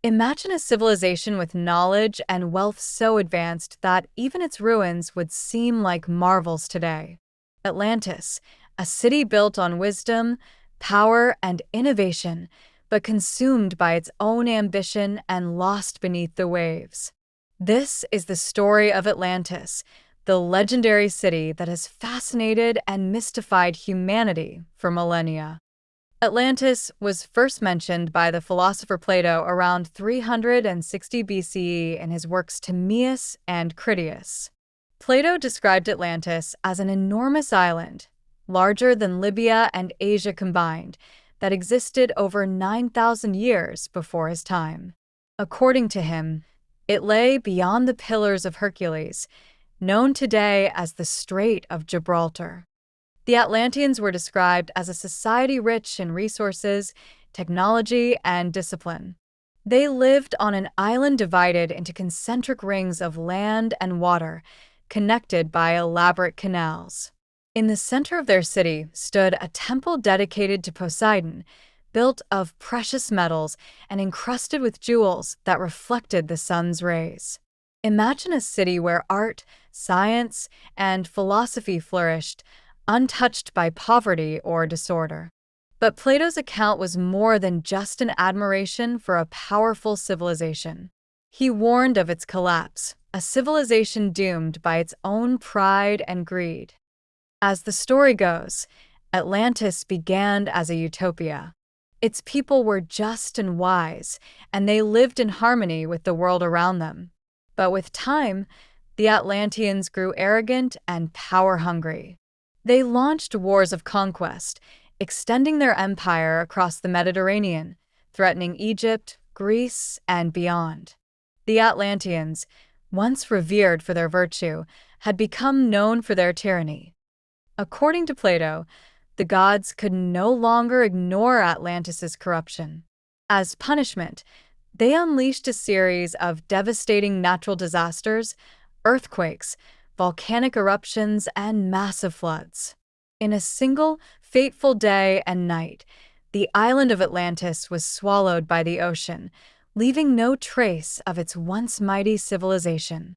Imagine a civilization with knowledge and wealth so advanced that even its ruins would seem like marvels today. Atlantis, a city built on wisdom, power, and innovation, but consumed by its own ambition and lost beneath the waves. This is the story of Atlantis, the legendary city that has fascinated and mystified humanity for millennia. Atlantis was first mentioned by the philosopher Plato around 360 BCE in his works Timaeus and Critias. Plato described Atlantis as an enormous island, larger than Libya and Asia combined, that existed over 9,000 years before his time. According to him, it lay beyond the Pillars of Hercules, known today as the Strait of Gibraltar. The Atlanteans were described as a society rich in resources, technology, and discipline. They lived on an island divided into concentric rings of land and water, connected by elaborate canals. In the center of their city stood a temple dedicated to Poseidon, built of precious metals and encrusted with jewels that reflected the sun's rays. Imagine a city where art, science, and philosophy flourished, untouched by poverty or disorder. But Plato's account was more than just an admiration for a powerful civilization. He warned of its collapse, a civilization doomed by its own pride and greed. As the story goes, Atlantis began as a utopia. Its people were just and wise, and they lived in harmony with the world around them. But with time, the Atlanteans grew arrogant and power-hungry. They launched wars of conquest, extending their empire across the Mediterranean, threatening Egypt, Greece, and beyond. The Atlanteans, once revered for their virtue, had become known for their tyranny. According to Plato, the gods could no longer ignore Atlantis's corruption. As punishment, they unleashed a series of devastating natural disasters, earthquakes, volcanic eruptions, and massive floods. In a single, fateful day and night, the island of Atlantis was swallowed by the ocean, leaving no trace of its once mighty civilization.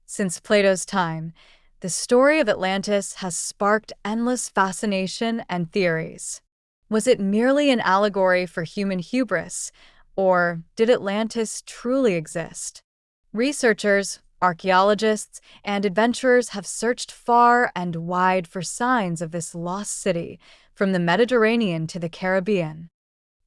Since Plato's time, the story of Atlantis has sparked endless fascination and theories. Was it merely an allegory for human hubris, or did Atlantis truly exist? Researchers, archaeologists, and adventurers have searched far and wide for signs of this lost city, from the Mediterranean to the Caribbean.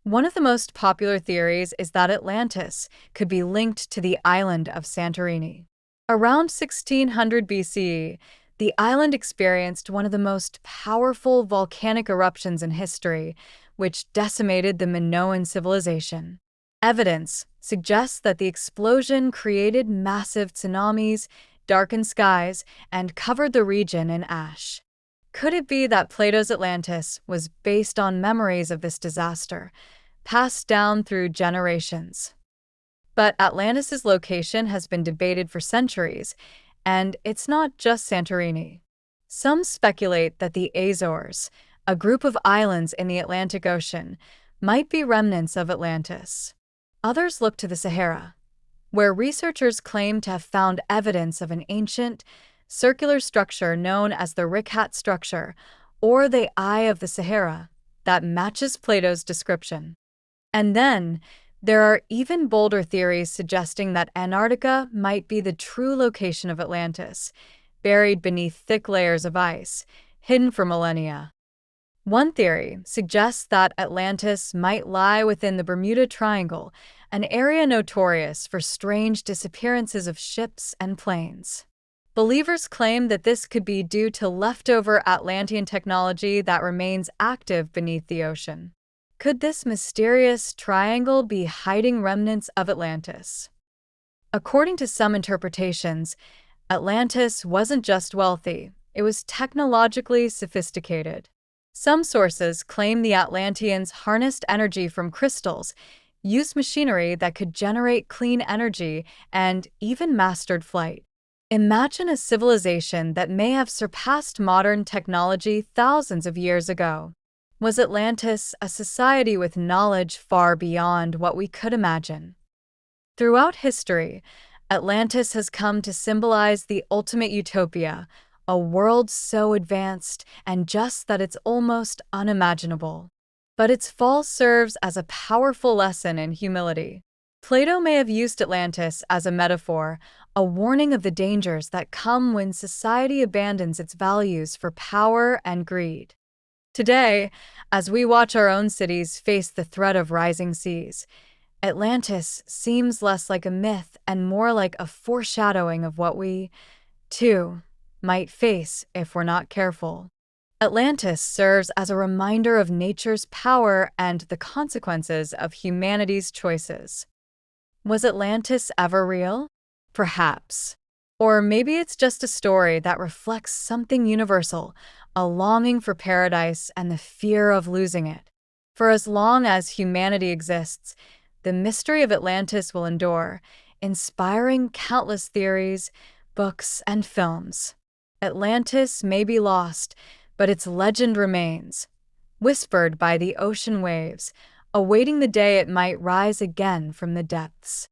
One of the most popular theories is that Atlantis could be linked to the island of Santorini. Around 1600 BCE, the island experienced one of the most powerful volcanic eruptions in history, which decimated the Minoan civilization. Evidence suggests that the explosion created massive tsunamis, darkened skies, and covered the region in ash. Could it be that Plato's Atlantis was based on memories of this disaster, passed down through generations? But Atlantis's location has been debated for centuries, and it's not just Santorini. Some speculate that the Azores, a group of islands in the Atlantic Ocean, might be remnants of Atlantis. Others look to the Sahara, where researchers claim to have found evidence of an ancient, circular structure known as the Rikhat structure, or the Eye of the Sahara, that matches Plato's description. And then, there are even bolder theories suggesting that Antarctica might be the true location of Atlantis, buried beneath thick layers of ice, hidden for millennia. One theory suggests that Atlantis might lie within the Bermuda Triangle, an area notorious for strange disappearances of ships and planes. Believers claim that this could be due to leftover Atlantean technology that remains active beneath the ocean. Could this mysterious triangle be hiding remnants of Atlantis? According to some interpretations, Atlantis wasn't just wealthy, it was technologically sophisticated. Some sources claim the Atlanteans harnessed energy from crystals, used machinery that could generate clean energy, and even mastered flight. Imagine a civilization that may have surpassed modern technology thousands of years ago. Was Atlantis a society with knowledge far beyond what we could imagine? Throughout history, Atlantis has come to symbolize the ultimate utopia, a world so advanced and just that it's almost unimaginable. But its fall serves as a powerful lesson in humility. Plato may have used Atlantis as a metaphor, a warning of the dangers that come when society abandons its values for power and greed. Today, as we watch our own cities face the threat of rising seas, Atlantis seems less like a myth and more like a foreshadowing of what we, too, might face if we're not careful. Atlantis serves as a reminder of nature's power and the consequences of humanity's choices. Was Atlantis ever real? Perhaps. Or maybe it's just a story that reflects something universal, a longing for paradise and the fear of losing it. For as long as humanity exists, the mystery of Atlantis will endure, inspiring countless theories, books, and films. Atlantis may be lost, but its legend remains, whispered by the ocean waves, awaiting the day it might rise again from the depths.